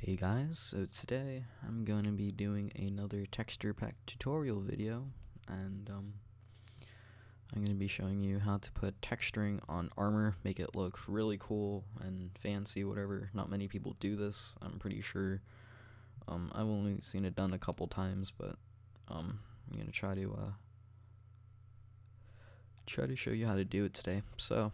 Hey guys, so today I'm going to be doing another Texturepack tutorial video, and I'm going to be showing you how to put texturing on armor, make it look really cool and fancy, whatever. Not many people do this, I'm pretty sure. I've only seen it done a couple times, but I'm going to try to show you how to do it today. So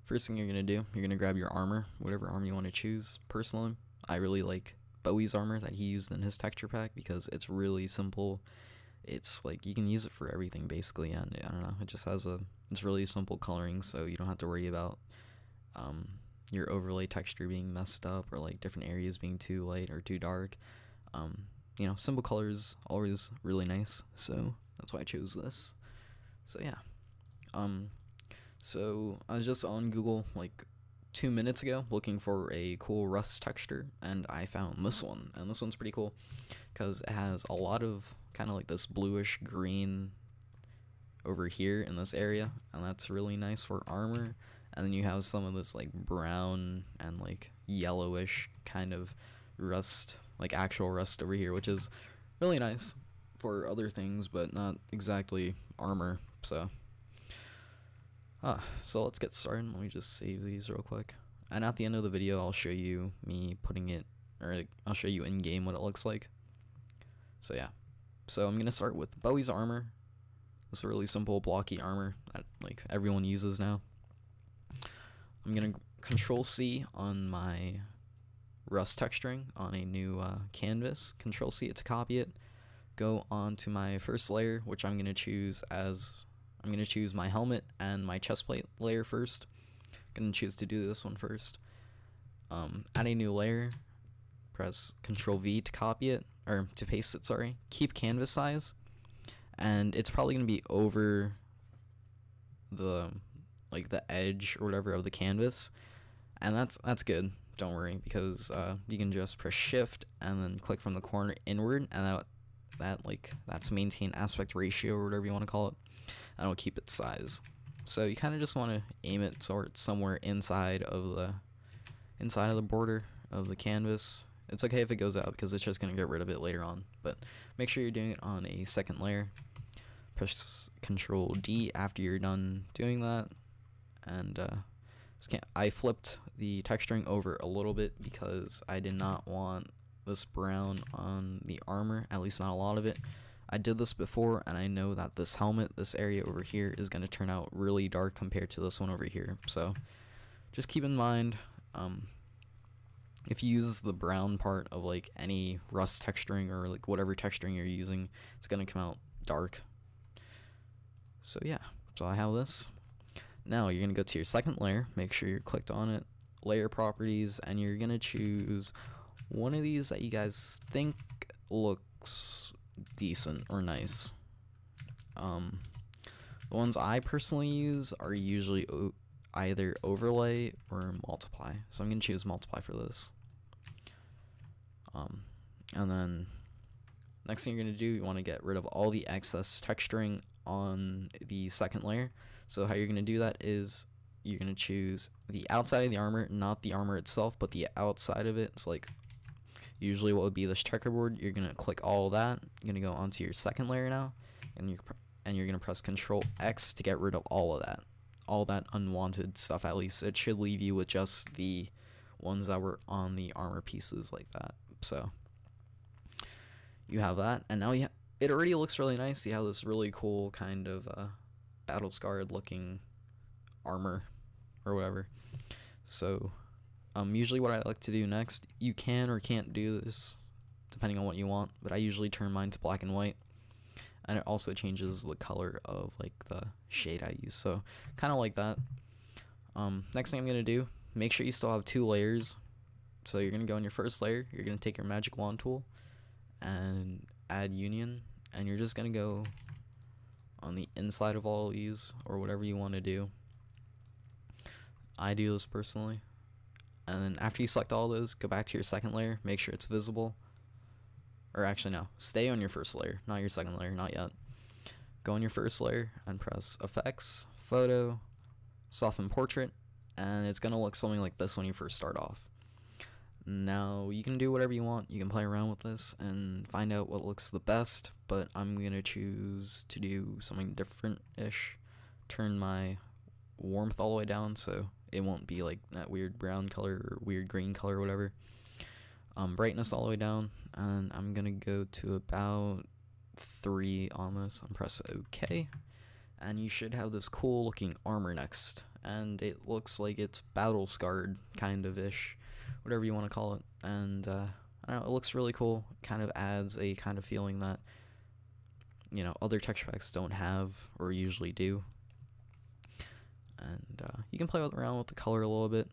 first thing you're going to do, you're going to grab your armor, whatever armor you want to choose. Personally, I really like Bowie's armor that he used in his texture pack because it's really simple. It's like you can use it for everything basically, and I don't know, it just has it's really simple coloring, so you don't have to worry about your overlay texture being messed up or like different areas being too light or too dark. You know, simple colors always really nice, so that's why I chose this. So yeah. So I was just on Google like 2 minutes ago looking for a cool rust texture, and I found this one, and this one's pretty cool because it has a lot of kind of like this bluish green over here in this area, and that's really nice for armor. And then you have some of this like brown and like yellowish kind of rust, like actual rust over here, which is really nice for other things but not exactly armor. So let's get started. Let me just save these real quick, and at the end of the video I'll show you me putting it, or like, I'll show you in game what it looks like. So yeah, so I'm gonna start with Bowie's armor. This really simple blocky armor that like everyone uses now. I'm gonna Control C on my rust texturing on a new canvas. Control C it to copy it. Go on to my first layer, which I'm gonna choose my helmet and my chest plate layer first. I'm gonna choose to do this one first. Add a new layer, press Control V to copy it, or to paste it, sorry. Keep canvas size, and it's probably gonna be over the edge or whatever of the canvas, and that's good, don't worry, because you can just press shift and then click from the corner inward, and that's maintain aspect ratio or whatever you want to call it, and it'll keep its size. So you kind of just want to aim it towards somewhere inside of the border of the canvas. It's okay if it goes out because it's just going to get rid of it later on, but make sure you're doing it on a second layer. Press Control D after you're done doing that, and I flipped the texturing over a little bit because I did not want this brown on the armor, at least not a lot of it. I did this before, and I know that this helmet, this area over here, is going to turn out really dark compared to this one over here. So just keep in mind, if you use the brown part of like any rust texturing or like whatever texturing you're using, it's going to come out dark. So yeah, so I have this. Now you're going to go to your second layer, make sure you're clicked on it, layer properties, and you're going to choose one of these that you guys think looks decent or nice. The ones I personally use are usually either overlay or multiply, so I'm gonna choose multiply for this. And then next thing you're gonna do, you want to get rid of all the excess texturing on the second layer. So how you're gonna do that is you're gonna choose the outside of the armor, not the armor itself, but the outside of it. It's like usually what would be this checkerboard. You're gonna click all that. You're gonna go onto your second layer now, and you're gonna press Control X to get rid of all of that unwanted stuff. At least it should leave you with just the ones that were on the armor pieces like that. So you have that, and now it already looks really nice. You have this really cool kind of battle scarred looking armor or whatever. So usually what I like to do next, you can or can't do this depending on what you want, but I usually turn mine to black and white, and it also changes the color of like the shade I use, so kind of like that. Next thing I'm going to do, make sure you still have 2 layers. So you're going to go in your first layer, you're going to take your magic wand tool and add union, and you're just going to go on the inside of all of these or whatever you want to do. I do this personally. And then after you select all those, go back to your second layer, make sure it's visible. Or actually no, stay on your first layer, not your second layer, not yet. Go on your first layer and press Effects, Photo, Soften Portrait, and it's going to look something like this when you first start off. Now you can do whatever you want. You can play around with this and find out what looks the best, but I'm gonna choose to do something different-ish. Turn my warmth all the way down so it won't be like that weird brown color or weird green color or whatever. Brightness all the way down, and I'm gonna go to about 3 on this and press OK. And you should have this cool looking armor next, and it looks like it's battle scarred kind of ish, whatever you want to call it. And I don't know, it looks really cool. It kind of adds a kind of feeling that, you know, other texture packs don't have or usually do. And you can play around with the color a little bit,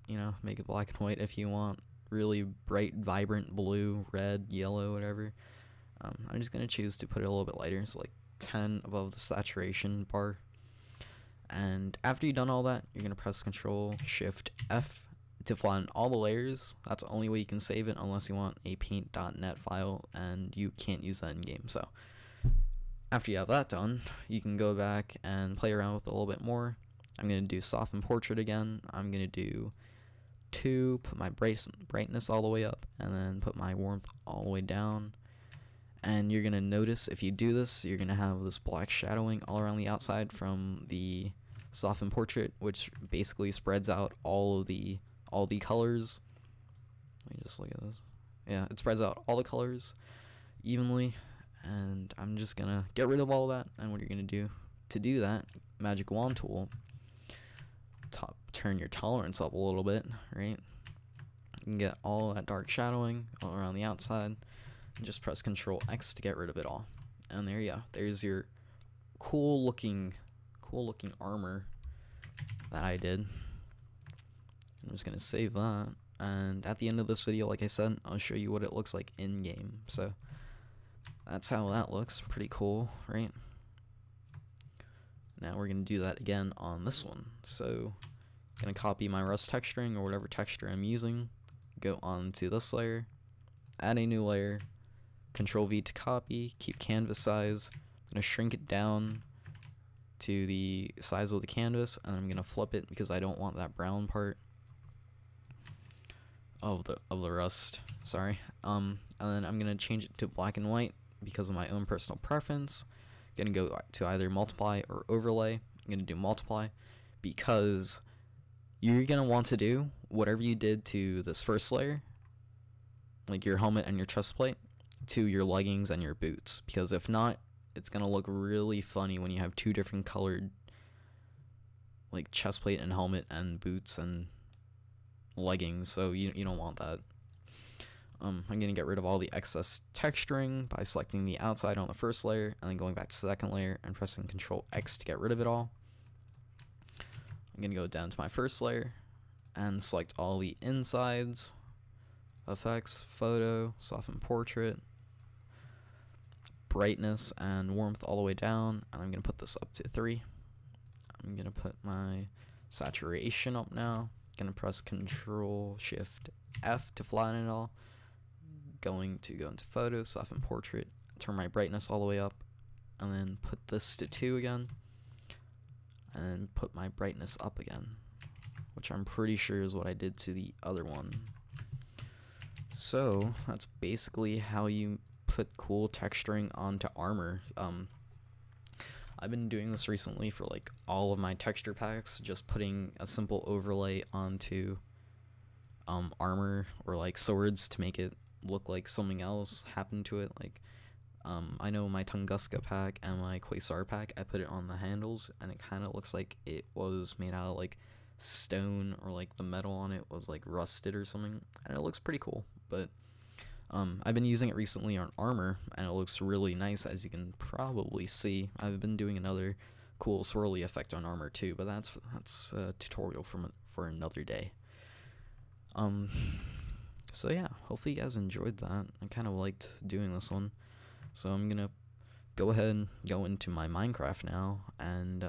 you know, make it black and white if you want, really bright vibrant blue, red, yellow, whatever. I'm just gonna choose to put it a little bit lighter, so like 10 above the saturation bar. And after you've done all that, you're gonna press Control Shift F to flatten all the layers. That's the only way you can save it, unless you want a paint.net file, and you can't use that in game. So after you have that done, you can go back and play around with it a little bit more. I'm gonna do soften portrait again. I'm gonna do 2, put my brightness all the way up, and then put my warmth all the way down. And you're gonna notice if you do this, you're gonna have this black shadowing all around the outside from the soften portrait, which basically spreads out all the colors. Let me just look at this. Yeah, it spreads out all the colors evenly. And I'm just gonna get rid of all that. And what you're gonna do to do that, magic wand tool, turn your tolerance up a little bit, right? You can get all that dark shadowing all around the outside. And just press Control X to get rid of it all. And there you go. There's your cool looking armor that I did. I'm just gonna save that. And at the end of this video, like I said, I'll show you what it looks like in game. So that's how that looks. Pretty cool, right? Now we're gonna do that again on this one. So I'm gonna copy my rust texturing or whatever texture I'm using, go on to this layer, add a new layer, Control V to copy, keep canvas size. I'm gonna shrink it down to the size of the canvas, and I'm gonna flip it because I don't want that brown part of the rust. Sorry. And then I'm gonna change it to black and white because of my own personal preference. I'm gonna go to either multiply or overlay. I'm gonna do multiply because you're gonna want to do whatever you did to this first layer, like your helmet and your chest plate, to your leggings and your boots, because if not, it's gonna look really funny when you have 2 different colored, like, chest plate and helmet and boots and leggings. So you don't want that. I'm gonna get rid of all the excess texturing by selecting the outside on the first layer and then going back to the second layer and pressing Control X to get rid of it all. I'm gonna go down to my first layer and select all the insides, effects, photo, soften portrait, brightness and warmth all the way down, and I'm gonna put this up to 3. I'm gonna put my saturation up now. Gonna press Control Shift F to flatten it all. Going to go into photo, soften portrait, turn my brightness all the way up, and then put this to 2 again, and then put my brightness up again, which I'm pretty sure is what I did to the other one. So that's basically how you put cool texturing onto armor. I've been doing this recently for like all of my texture packs, just putting a simple overlay onto armor or like swords to make it look like something else happened to it. Like I know my Tunguska pack and my Quasar pack, I put it on the handles and it kind of looks like it was made out of like stone, or like the metal on it was like rusted or something, and it looks pretty cool. But I've been using it recently on armor and it looks really nice, as you can probably see. I've been doing another cool swirly effect on armor too, but that's a tutorial for another day. So yeah, hopefully you guys enjoyed that. I kind of liked doing this one. So I'm gonna go ahead and go into my Minecraft now and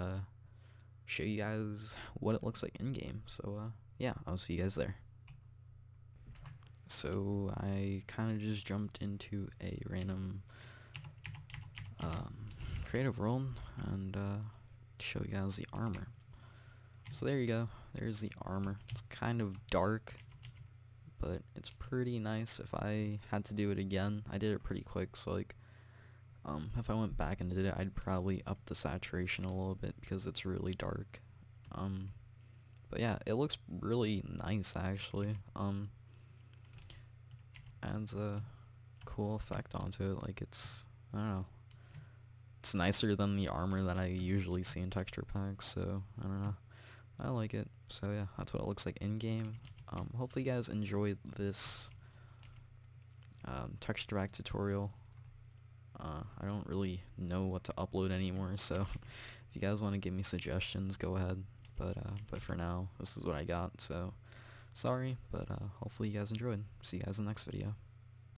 show you guys what it looks like in game. So yeah, I'll see you guys there. So I kind of just jumped into a random creative world and show you guys the armor. So there you go. There's the armor. It's kind of dark, but it's pretty nice. If I had to do it again, I did it pretty quick, so like, if I went back and did it, I'd probably up the saturation a little bit because it's really dark. But yeah, it looks really nice actually. Adds a cool effect onto it, like it's, I don't know, it's nicer than the armor that I usually see in texture packs, so I don't know, I like it. So yeah, that's what it looks like in game. Hopefully you guys enjoyed this Texturepack tutorial. I don't really know what to upload anymore, so if you guys want to give me suggestions, go ahead. But for now, this is what I got, so sorry, but hopefully you guys enjoyed. See you guys in the next video.